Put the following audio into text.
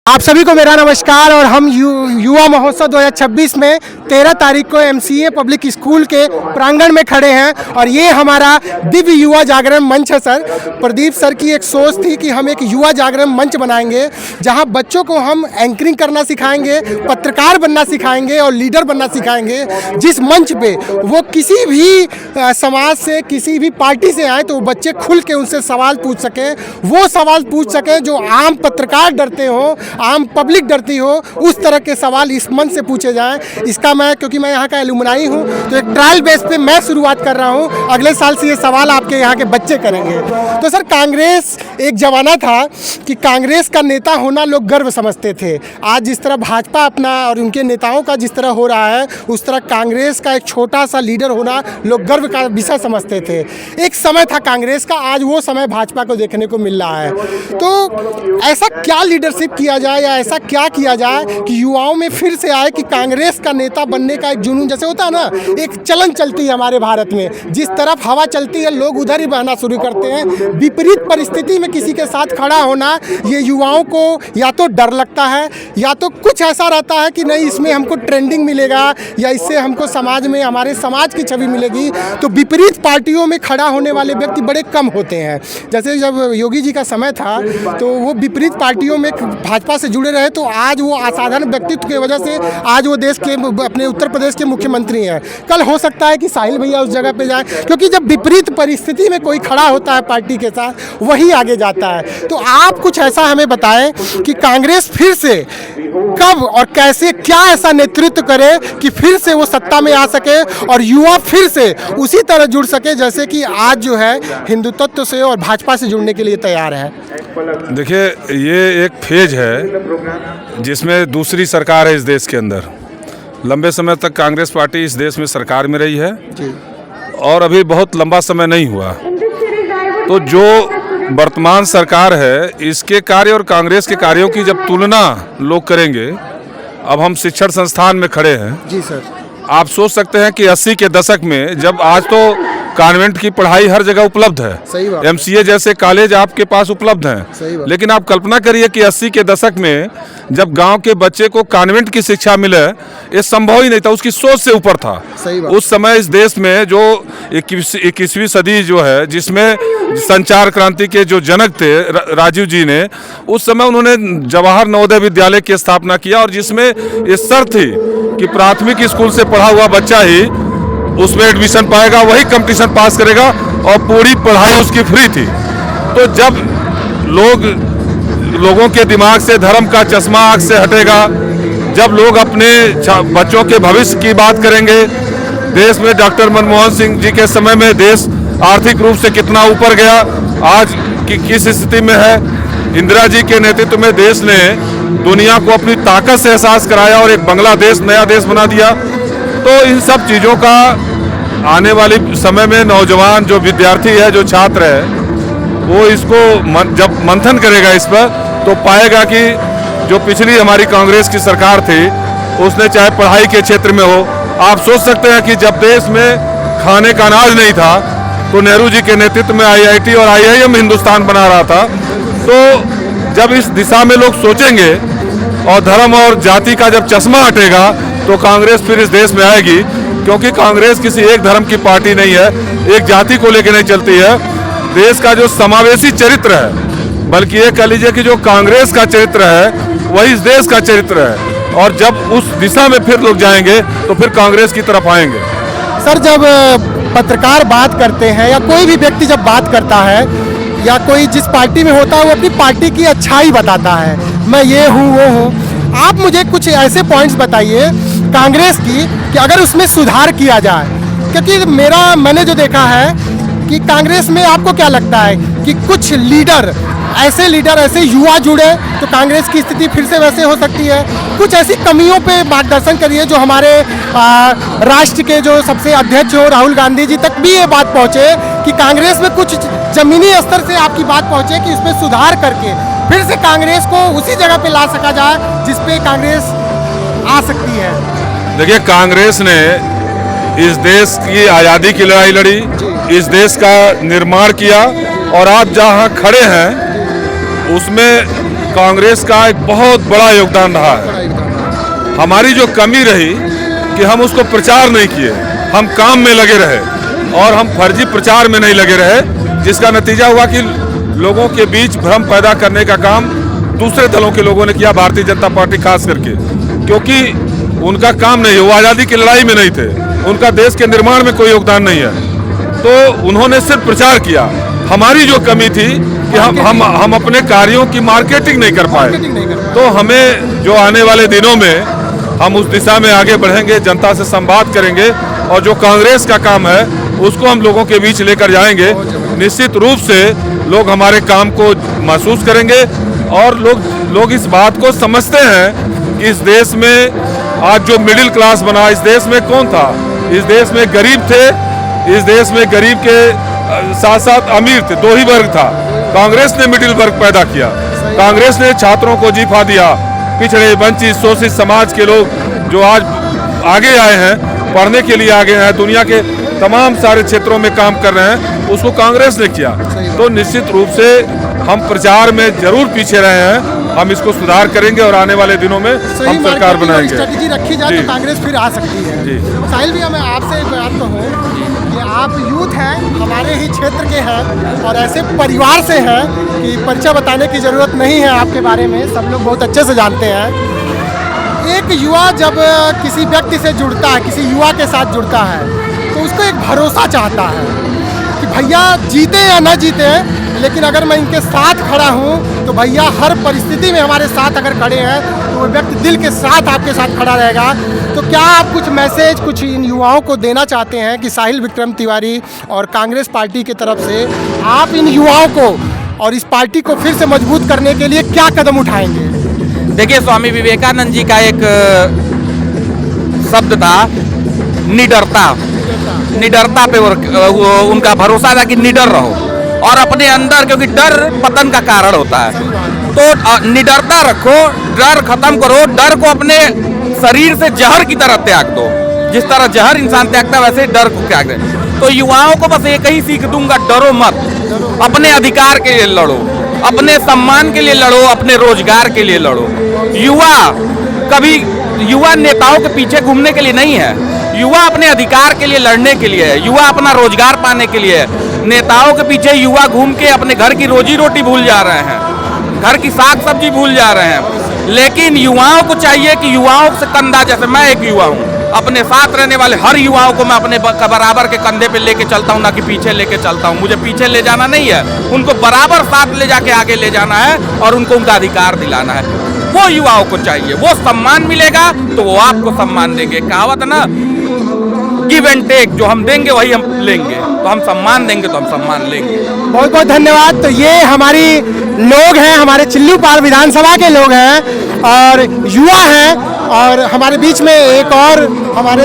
आप सभी को मेरा नमस्कार। और हम युवा महोत्सव 2026 में 13 तारीख को एमसीए पब्लिक स्कूल के प्रांगण में खड़े हैं और ये हमारा दिव्य युवा जागरण मंच है। सर प्रदीप सर की एक सोच थी कि हम एक युवा जागरण मंच बनाएंगे जहां बच्चों को हम एंकरिंग करना सिखाएंगे, पत्रकार बनना सिखाएंगे और लीडर बनना सिखाएंगे। जिस मंच पे वो किसी भी समाज से, किसी भी पार्टी से आए तो बच्चे खुल के उनसे सवाल पूछ सकें, वो सवाल पूछ सकें जो आम पत्रकार डरते हो, आम पब्लिक डरती हो, उस तरह के सवाल इस मंच से पूछे जाएं। इसका मैं, क्योंकि मैं यहाँ का एलुमनाई हूँ, तो एक ट्रायल बेस पे मैं शुरुआत कर रहा हूँ। अगले साल से ये सवाल आपके यहाँ के बच्चे करेंगे। तो सर, कांग्रेस एक जमाना था कि कांग्रेस का नेता होना लोग गर्व समझते थे। आज जिस तरह भाजपा अपना और उनके नेताओं का जिस तरह हो रहा है, उस तरह कांग्रेस का एक छोटा सा लीडर होना लोग गर्व का विषय समझते थे। एक समय था कांग्रेस का, आज वो समय भाजपा को देखने को मिल रहा है। तो ऐसा क्या लीडरशिप किया जाए या ऐसा क्या किया जाए कि युवाओं में फिर से आए कि कांग्रेस का नेता बनने का एक जुनून, जैसे होता है ना, एक चलन चलती है हमारे भारत में, जिस तरफ हवा चलती है लोग उधर ही बहना शुरू करते हैं। विपरीत परिस्थिति में किसी के साथ खड़ा होना, ये युवाओं को या तो डर लगता है या तो कुछ ऐसा रहता है कि नहीं इसमें हमको ट्रेंडिंग मिलेगा या इससे हमको समाज में, हमारे समाज की छवि मिलेगी। तो विपरीत पार्टियों में खड़ा होने वाले व्यक्ति बड़े कम होते हैं। जैसे जब योगी जी का समय था तो वो विपरीत पार्टियों में भाजपा से जुड़े रहे, तो आज वो असाधारण व्यक्तित्व की वजह से आज वो देश के, अपने उत्तर प्रदेश के मुख्यमंत्री हैं। कल हो सकता है कि साहिल भैया उस जगह पे जाए, क्योंकि जब विपरीत परिस्थिति में कोई खड़ा होता है पार्टी के साथ, वही आगे जाता है। तो आप कुछ ऐसा हमें बताएं कि कांग्रेस फिर से कब और कैसे, क्या ऐसा नेतृत्व करे कि फिर से वो सत्ता में आ सके और युवा फिर से उसी तरह जुड़ सके जैसे कि आज जो है हिंदुत्व से और भाजपा से जुड़ने के लिए तैयार है। देखिए, ये एक फेज है जिसमें दूसरी सरकार है इस देश के अंदर। लंबे समय तक कांग्रेस पार्टी इस देश में सरकार में रही है और अभी बहुत लंबा समय नहीं हुआ। तो जो वर्तमान सरकार है, इसके कार्य और कांग्रेस के कार्यों की जब तुलना लोग करेंगे, अब हम शिक्षण संस्थान में खड़े हैं। जी सर। आप सोच सकते हैं कि 80 के दशक में, जब आज तो कॉन्वेंट की पढ़ाई हर जगह उपलब्ध है, सही बात। एमसीए जैसे कॉलेज आपके पास उपलब्ध हैं, सही बात। लेकिन आप कल्पना करिए कि 80 के दशक में जब गांव के बच्चे को कॉन्वेंट की शिक्षा मिले, ये संभव ही नहीं था, उसकी सोच से ऊपर था। सही बात। उस समय इस देश में जो 21वीं सदी जो है, जिसमें संचार क्रांति के जो जनक थे राजीव जी ने, उस समय उन्होंने जवाहर नवोदय विद्यालय की स्थापना किया और जिसमें ये शर्त थी कि प्राथमिक स्कूल से पढ़ा हुआ बच्चा ही उसमें एडमिशन पाएगा, वही कंपटीशन पास करेगा और पूरी पढ़ाई उसकी फ्री थी। तो जब लोगों के दिमाग से धर्म का चश्मा आँख से हटेगा, जब लोग अपने बच्चों के भविष्य की बात करेंगे, देश में डॉक्टर मनमोहन सिंह जी के समय में देश आर्थिक रूप से कितना ऊपर गया, आज की किस स्थिति में है, इंदिरा जी के नेतृत्व में देश ने दुनिया को अपनी ताकत से एहसास कराया और एक बांग्लादेश नया देश बना दिया। तो इन सब चीज़ों का आने वाले समय में नौजवान जो विद्यार्थी है, जो छात्र है, वो इसको जब मंथन करेगा इस पर, तो पाएगा कि जो पिछली हमारी कांग्रेस की सरकार थी, उसने चाहे पढ़ाई के क्षेत्र में हो, आप सोच सकते हैं कि जब देश में खाने का अनाज नहीं था तो नेहरू जी के नेतृत्व में IIT और IIM हिंदुस्तान बना रहा था। तो जब इस दिशा में लोग सोचेंगे और धर्म और जाति का जब चश्मा हटेगा, तो कांग्रेस फिर इस देश में आएगी। क्योंकि कांग्रेस किसी एक धर्म की पार्टी नहीं है, एक जाति को लेकर नहीं चलती है। देश का जो समावेशी चरित्र है, बल्कि ये कह लीजिए कि जो कांग्रेस का चरित्र है वही इस देश का चरित्र है। और जब उस दिशा में फिर लोग जाएंगे तो फिर कांग्रेस की तरफ आएंगे। सर, जब पत्रकार बात करते हैं या कोई भी व्यक्ति जब बात करता है या कोई जिस पार्टी में होता है, वो अपनी पार्टी की अच्छाई बताता है, मैं ये हूँ वो हूँ। आप मुझे कुछ ऐसे पॉइंट्स बताइए कांग्रेस की कि अगर उसमें सुधार किया जाए, क्योंकि मैंने जो देखा है कि कांग्रेस में, आपको क्या लगता है कि कुछ लीडर, ऐसे युवा जुड़े तो कांग्रेस की स्थिति फिर से वैसे हो सकती है? कुछ ऐसी कमियों पे मार्गदर्शन करिए जो हमारे राष्ट्र के जो सबसे अध्यक्ष हो राहुल गांधी जी तक भी ये बात पहुँचे कि कांग्रेस में कुछ जमीनी स्तर से आपकी बात पहुँचे कि इसमें सुधार करके फिर से कांग्रेस को उसी जगह पे ला सका जाए जिस पे कांग्रेस आ सकती है। देखिए, कांग्रेस ने इस देश की आज़ादी की लड़ाई लड़ी, इस देश का निर्माण किया और आज जहाँ खड़े हैं उसमें कांग्रेस का एक बहुत बड़ा योगदान रहा है। हमारी जो कमी रही कि हम उसको प्रचार नहीं किए, हम काम में लगे रहे और हम फर्जी प्रचार में नहीं लगे रहे, जिसका नतीजा हुआ कि लोगों के बीच भ्रम पैदा करने का काम दूसरे दलों के लोगों ने किया, भारतीय जनता पार्टी खास करके, क्योंकि उनका काम नहीं है, वो आज़ादी की लड़ाई में नहीं थे, उनका देश के निर्माण में कोई योगदान नहीं है, तो उन्होंने सिर्फ प्रचार किया। हमारी जो कमी थी कि हम अपने कार्यों की मार्केटिंग नहीं कर पाए, तो हमें जो आने वाले दिनों में हम उस दिशा में आगे बढ़ेंगे, जनता से संवाद करेंगे और जो कांग्रेस का काम है उसको हम लोगों के बीच लेकर जाएंगे। निश्चित रूप से लोग हमारे काम को महसूस करेंगे और लोग इस बात को समझते हैं कि इस देश में आज जो मिडिल क्लास बना, इस देश में कौन था? इस देश में गरीब थे, इस देश में गरीब के साथ साथ अमीर थे, दो ही वर्ग था। कांग्रेस ने मिडिल वर्ग पैदा किया, कांग्रेस ने छात्रों को जीफा दिया, पिछड़े वंचित शोषित समाज के लोग जो आज आगे आए हैं, पढ़ने के लिए आगे हैं, दुनिया के तमाम सारे क्षेत्रों में काम कर रहे हैं, उसको कांग्रेस ने किया। तो निश्चित रूप से हम प्रचार में जरूर पीछे रहे हैं, हम इसको सुधार करेंगे और आने वाले दिनों में हम सरकार बनाएंगे। स्ट्रेटेजी रखी जाए तो कांग्रेस फिर आ सकती है। जी साहिल भैया, मैं आपसे एक बात कहूँ कि आप यूथ हैं, हमारे ही क्षेत्र के हैं और ऐसे परिवार से हैं कि परिचय बताने की ज़रूरत नहीं है आपके बारे में, सब लोग बहुत अच्छे से जानते हैं। एक युवा जब किसी व्यक्ति से जुड़ता है, किसी युवा के साथ जुड़ता है, तो उसको एक भरोसा चाहता है कि भैया जीते या ना जीते, लेकिन अगर मैं इनके साथ खड़ा हूँ तो भैया हर परिस्थिति में हमारे साथ अगर खड़े हैं तो वो व्यक्ति दिल के साथ आपके साथ खड़ा रहेगा। तो क्या आप कुछ मैसेज कुछ इन युवाओं को देना चाहते हैं कि साहिल विक्रम तिवारी और कांग्रेस पार्टी की तरफ से आप इन युवाओं को और इस पार्टी को फिर से मजबूत करने के लिए क्या कदम उठाएंगे? देखिए, स्वामी विवेकानंद जी का एक शब्द था, निडरता। निडरता पे उनका भरोसा था कि निडर रहो और अपने अंदर, क्योंकि डर पतन का कारण होता है, तो निडरता रखो, डर खत्म करो, डर को अपने शरीर से जहर की तरह त्याग दो। जिस तरह जहर इंसान त्यागता है वैसे डर को त्याग दे। तो युवाओं को बस एक ही सीख दूंगा, डरो मत, अपने अधिकार के लिए लड़ो, अपने सम्मान के लिए लड़ो, अपने रोजगार के लिए लड़ो। युवा नेताओं के पीछे घूमने के लिए नहीं है, युवा अपने अधिकार के लिए लड़ने के लिए है, युवा अपना रोजगार पाने के लिए है। नेताओं के पीछे युवा घूम के अपने घर की रोजी रोटी भूल जा रहे हैं, घर की साग सब्जी भूल जा रहे हैं। लेकिन युवाओं को चाहिए कि युवाओं से कंधा, जैसे मैं एक युवा हूँ, अपने साथ रहने वाले हर युवाओं को मैं अपने बराबर के कंधे पे लेके चलता हूँ, ना कि पीछे लेके चलता हूँ। मुझे पीछे ले जाना नहीं है, उनको बराबर साथ ले जाके आगे ले जाना है और उनको उनका अधिकार दिलाना है। वो युवाओं को चाहिए, वो सम्मान मिलेगा तो वो आपको सम्मान देंगे। कहावत है ना, गिव एंड टेक, जो हम देंगे वही हम लेंगे, तो हम सम्मान देंगे तो हम सम्मान लेंगे। बहुत बहुत धन्यवाद। तो ये हमारी लोग हैं, हमारे चिल्लूपाल विधानसभा के लोग हैं और युवा हैं, और हमारे बीच में एक और हमारे